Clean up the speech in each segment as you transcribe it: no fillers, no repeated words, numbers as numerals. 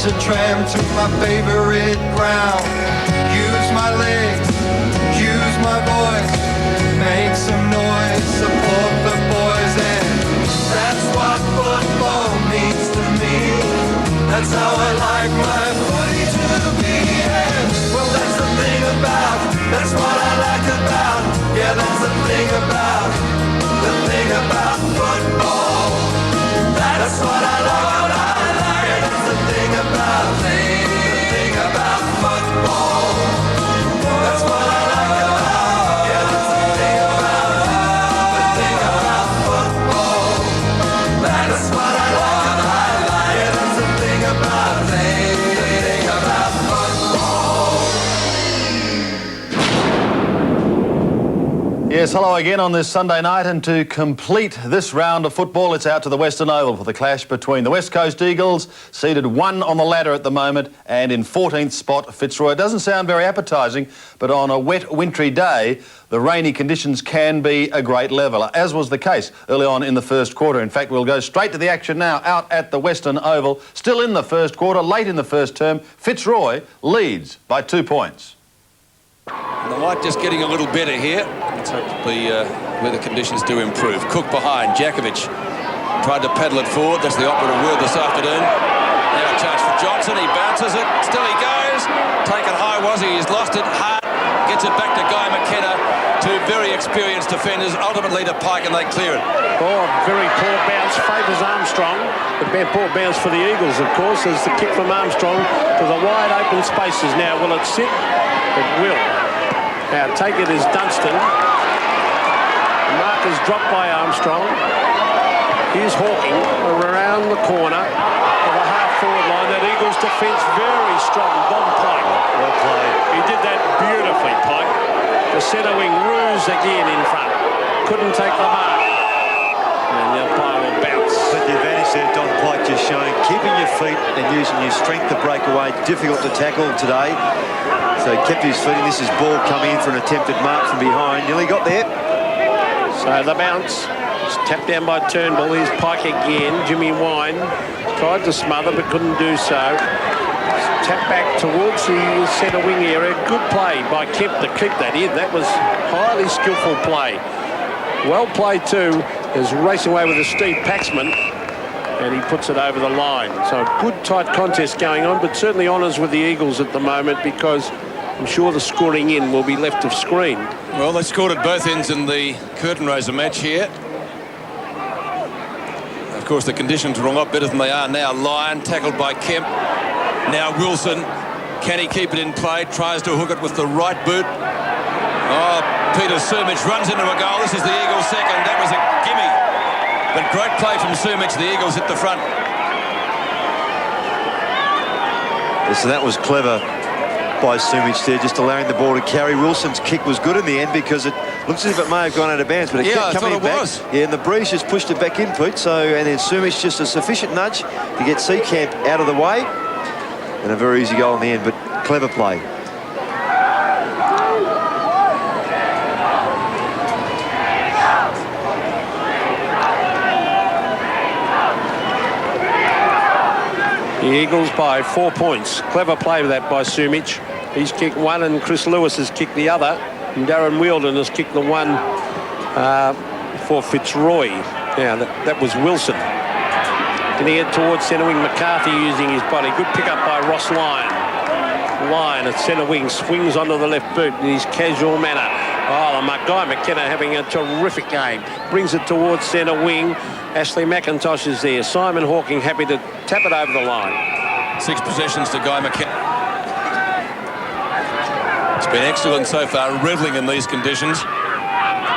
a tram to my favorite ground. Use my legs, use my voice, make some noise, support the boys, and that's what football means to me. That's how I like my body to be. And well, that's the thing about, that's what I like about, yeah, that's the thing about football. That's what I like, yeah, that's the thing about football. That's what I like about, yeah, that's the thing about football. That's what I like, yeah, that's the thing about football. Yes, hello again on this Sunday night, and to complete this round of football, it's out to the Western Oval for the clash between the West Coast Eagles, seeded 1 on the ladder at the moment, and in 14th spot, Fitzroy. It doesn't sound very appetising, but on a wet, wintry day, the rainy conditions can be a great leveller, as was the case early on in the first quarter. In fact, we'll go straight to the action now out at the Western Oval. Still in the first quarter, late in the first term, Fitzroy leads by 2 points. And the light just getting a little better here. Let's hope the weather conditions do improve. Cook behind. Jakovic tried to paddle it forward. That's the operative word this afternoon. Now a chance for Johnson. He bounces it. Still he goes. Taken high was he. He's lost it hard. Gets it back to Guy McKenna. Two very experienced defenders. Ultimately to Pike, and they clear it. Oh, very poor bounce. Favours Armstrong. The poor bounce for the Eagles, of course, as the kick from Armstrong to the wide open spaces. Now, will it sit? It will. Now, take it as Dunstan. The mark is dropped by Armstrong. Here's Hawking around the corner of the half-forward line. That Eagles defence very strong. Don Pike. Well played. He did that beautifully, Pike. The centre wing ruse again in front. Couldn't take the mark. And the umpire will bounce. But the advantage there, Don Pike just showing, keeping your feet and using your strength to break away. Difficult to tackle today. So he kept his feet, and this is ball coming in for an attempted mark from behind. Nearly got there. So the bounce. It's tapped down by Turnbull. Here's Pike again. Jimmy Wine tried to smother but couldn't do so. Tap back towards the centre wing area. Good play by Kemp to keep that in. That was highly skillful play. Well played too. Is racing away with a Steve Paxman, and he puts it over the line. So a good tight contest going on, but certainly honours with the Eagles at the moment, because I'm sure the scoring in will be left of screen. Well, they scored at both ends in the curtain raiser match here. Of course, the conditions were a lot better than they are now. Lyon tackled by Kemp. Now Wilson. Can he keep it in play? Tries to hook it with the right boot. Oh, Peter Sumich runs into a goal. This is the Eagles' second. That was a gimme. But great play from Sumich. The Eagles hit the front. So that was clever by Sumich there, just allowing the ball to carry. Wilson's kick was good in the end, because it looks as if it may have gone out of bounds, but it kept coming back. Was. Yeah, and the breeze just pushed it back in, Pete. So, and then Sumich just a sufficient nudge to get Seacamp out of the way, and a very easy goal in the end, but clever play. The Eagles by 4 points. Clever play with that by Sumich. He's kicked one, and Chris Lewis has kicked the other. And Darren Wheeldon has kicked the one for Fitzroy. Now, that was Wilson. Can he head towards centre wing? McCarthy using his body. Good pick up by Ross Lyon. Lyon at centre wing swings onto the left boot in his casual manner. Oh, Guy McKenna having a terrific game. Brings it towards centre wing. Ashley McIntosh is there. Simon Hawking happy to tap it over the line. 6 possessions to Guy McKenna. It's been excellent so far, revelling in these conditions.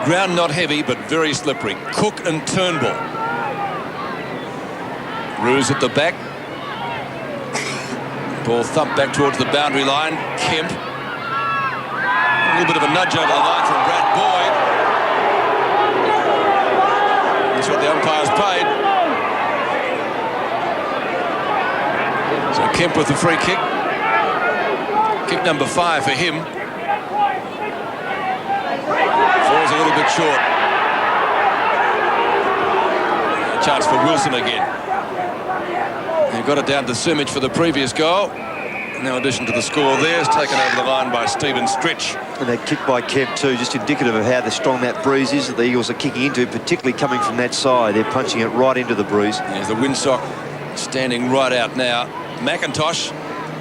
Ground not heavy, but very slippery. Cook and Turnbull. Ruse at the back. Ball thumped back towards the boundary line. Kemp. A little bit of a nudge over the line from Brad Boyd. That's what the umpire's paid. So Kemp with the free kick. Kick number 5 for him. Falls a little bit short. A chance for Wilson again. got it down to Simic for the previous goal. No addition to the score there. It's taken over the line by Stephen Stritch. And that kick by Kemp too, just indicative of how strong that breeze is that the Eagles are kicking into, particularly coming from that side. They're punching it right into the breeze. There's the windsock standing right out now. McIntosh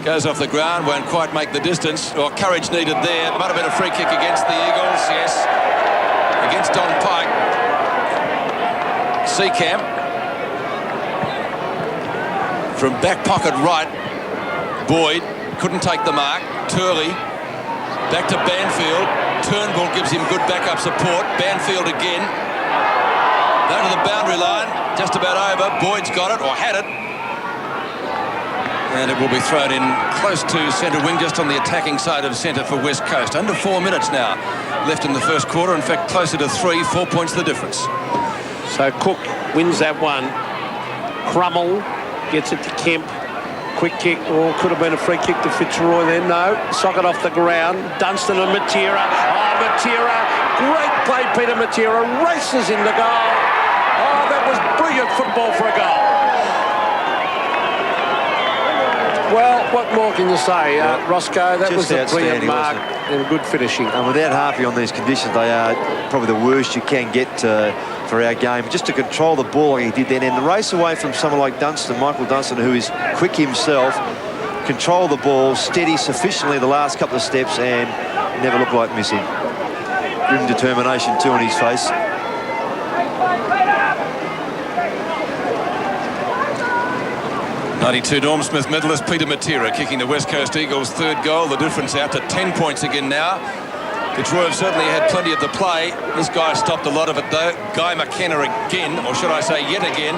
goes off the ground, won't quite make the distance. Or courage needed there. Might have been a free kick against the Eagles, yes. Against Don Pike. Seacamp. From back pocket right. Boyd couldn't take the mark. Turley back to Banfield. Turnbull gives him good backup support. Banfield again. Down to the boundary line. Just about over. Boyd's got it, or had it. And it will be thrown in close to centre wing, just on the attacking side of centre for West Coast. Under 4 minutes now left in the first quarter. In fact, closer to 3. 4 points the difference. So Cook wins that one. Crummell gets it to Kemp. Quick kick, or could have been a free kick to Fitzroy then. No, socket off the ground. Dunstan and Matera. Oh, Matera, great play, Peter Matera, races in the goal. Oh, that was brilliant football for a goal. Well, what more can you say, Roscoe? That was a brilliant mark and good finishing. And without Harvey on these conditions, they are probably the worst you can get for our game. Just to control the ball like he did then, and the race away from someone like Dunstan, Michael Dunstan, who is quick himself, control the ball, steady sufficiently the last couple of steps, and never looked like missing. Grim determination too on his face. '92 Norm Smith medalist Peter Matera kicking the West Coast Eagles' third goal. The difference out to 10 points again now. Fitzroy have certainly had plenty of the play. This guy stopped a lot of it though. Guy McKenna again, or should I say yet again.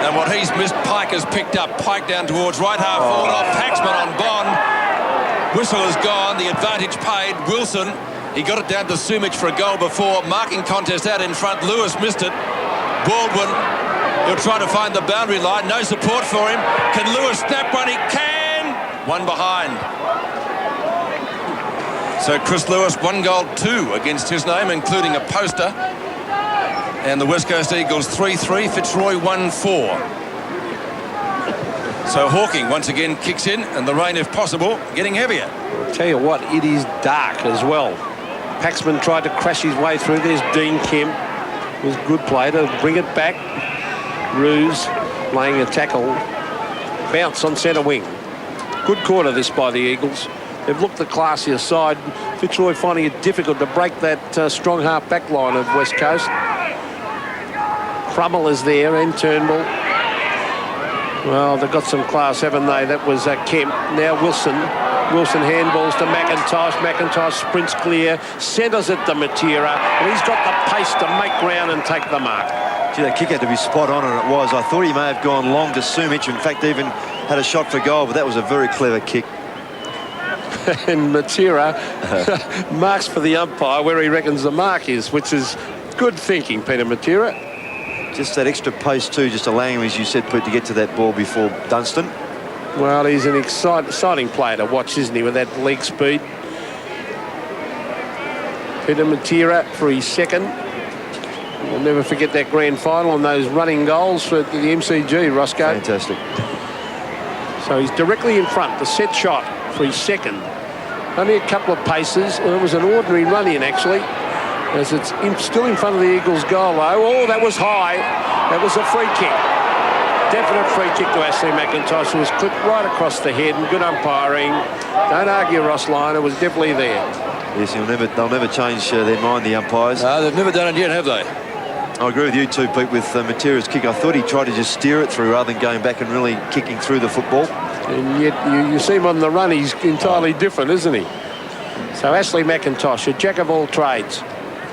And what he's missed, Pike has picked up. Pike down towards right half forward off Paxman on Bond. Whistle is gone, the advantage paid. Wilson, he got it down to Sumich for a goal before. Marking contest out in front, Lewis missed it. Baldwin, he'll try to find the boundary line, no support for him. Can Lewis snap one? He can! One behind. So Chris Lewis, 1 goal, 2 against his name, including a poster. And the West Coast Eagles 3-3, Fitzroy 1-4. So Hawking once again kicks in, and the rain, if possible, getting heavier. I'll tell you what, it is dark as well. Paxman tried to crash his way through. There's Dean Kemp. It was a good play to bring it back. Ruse laying a tackle. Bounce on centre wing. Good quarter this by the Eagles. They've looked the classier side. Fitzroy finding it difficult to break that strong half-back line of West Coast. Crummell is there and Turnbull. Well, they've got some class, haven't they? That was Kemp. Now Wilson. Wilson handballs to McIntosh. McIntosh sprints clear, centres it to Matera, and he's got the pace to make ground and take the mark. Gee, that kick had to be spot on, and it was. I thought he may have gone long to Sumich. In fact, even had a shot for goal, but that was a very clever kick. And Matera marks for the umpire where he reckons the mark is, which is good thinking, Peter Matera. Just that extra pace too, just allowing him, as you said, Pete, to get to that ball before Dunstan. Well, he's an exciting player to watch, isn't he, with that leg speed. Peter Matera for his second. We'll never forget that grand final and those running goals for the MCG, Roscoe. Fantastic. So he's directly in front, the set shot for his second. Only a couple of paces, and it was an ordinary run-in, actually, as it's still in front of the Eagles' goal, though. Oh, that was high. That was a free kick. Definite free kick to Ashley McIntosh, who was clipped right across the head, and good umpiring. Don't argue, Ross Lyon, it was definitely there. Yes, they'll never change their mind, the umpires. No, they've never done it yet, have they? I agree with you too, Pete, with Matera's kick. I thought he tried to just steer it through rather than going back and really kicking through the football. And yet you see him on the run, he's entirely different, isn't he? So Ashley McIntosh, a jack of all trades.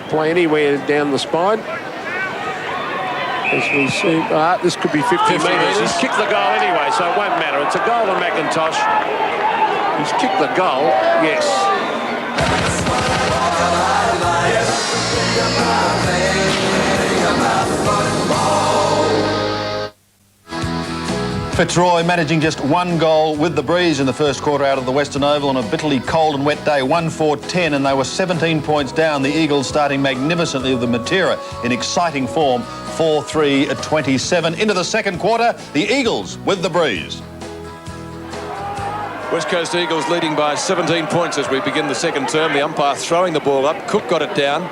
Play anywhere down the spine. As we see, this could be 50 metres. He's kicked the goal anyway, so it won't matter. It's a goal to McIntosh. He's kicked the goal, yes. Fitzroy managing just 1 goal with the breeze in the first quarter out of the Western Oval on a bitterly cold and wet day, 1-4-10, and they were 17 points down. The Eagles starting magnificently with the Matera in exciting form, 4-3-27. Into the second quarter, the Eagles with the breeze. West Coast Eagles leading by 17 points as we begin the second term. The umpire throwing the ball up. Cook got it down.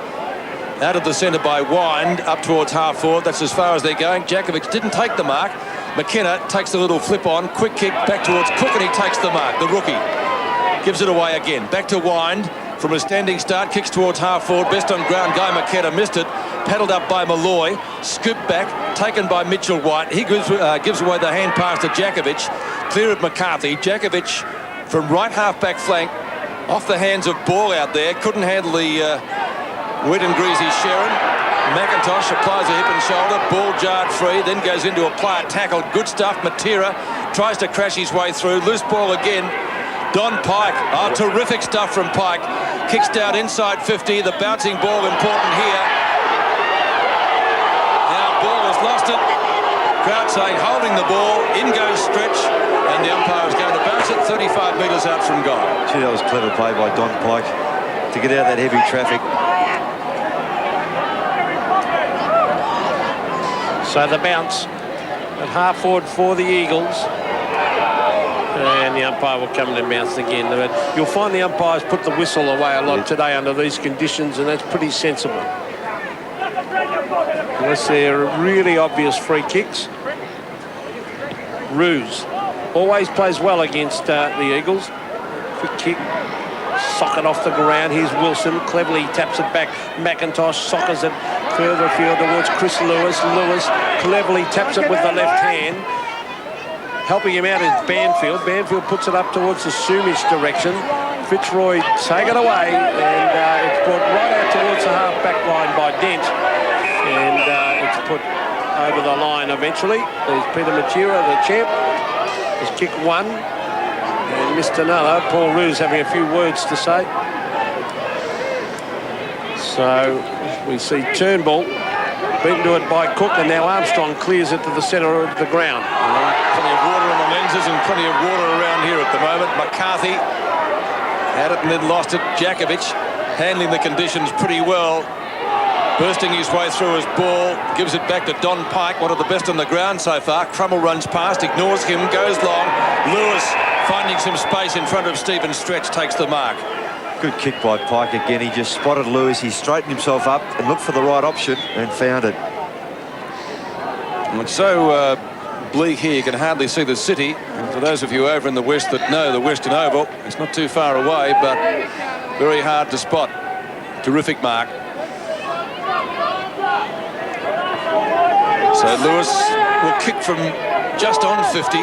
Out of the centre by Wind, up towards half forward. That's as far as they're going. Jakovic didn't take the mark. McKenna takes the little flip on. Quick kick back towards Cook, and he takes the mark. The rookie gives it away again. Back to Wind. From a standing start, kicks towards half forward. Best on ground, Guy McKenna missed it. Paddled up by Malloy. Scooped back. Taken by Mitchell White. He gives away the hand pass to Jakovic. Clear of McCarthy. Jakovic from right half-back flank. Off the hands of Ball out there. Couldn't handle the wet and greasy Sharon. McIntosh applies a hip and shoulder. Ball jarred free. Then goes into a player tackled. Good stuff. Matera tries to crash his way through. Loose ball again. Don Pike. Oh, terrific stuff from Pike. Kicks down inside 50. The bouncing ball important here. Now Ball has lost it. Crowd saying holding the ball. In goes Stretch. And the umpire is going to bounce it 35 metres out from goal. Gee, that was clever play by Don Pike to get out of that heavy traffic. So the bounce at half forward for the Eagles. And the umpire will come in and bounce again. But you'll find the umpires put the whistle away a lot today under these conditions, and that's pretty sensible. Unless they're really obvious free kicks. Ruse always plays well against the Eagles. Quick kick. Socket off the ground. Here's Wilson. Cleverly taps it back. McIntosh sockers it further afield towards Chris Lewis. Lewis cleverly taps it with the left hand. Helping him out is Banfield. Banfield puts it up towards the Sumich direction. Fitzroy take it away, and it's brought right out towards the half-back line by Dent. And it's put over the line eventually. There's Peter Matera, the champ. He's kicked one and missed another. Paul Roos having a few words to say. So we see Turnbull beaten to it by Cook, and now Armstrong clears it to the centre of the ground. Plenty of water on the lenses and plenty of water around here at the moment. McCarthy had it and then lost it. Jakovic handling the conditions pretty well. Bursting his way through his ball. Gives it back to Don Pike, one of the best on the ground so far. Crummell runs past, ignores him, goes long. Lewis finding some space in front of Stephen Stretch, takes the mark. Good kick by Pike again. He just spotted Lewis. He straightened himself up and looked for the right option and found it. And it's so bleak here, you can hardly see the city. And for those of you over in the west that know the Western Oval, it's not too far away, but very hard to spot. Terrific mark. So Lewis will kick from just on 50.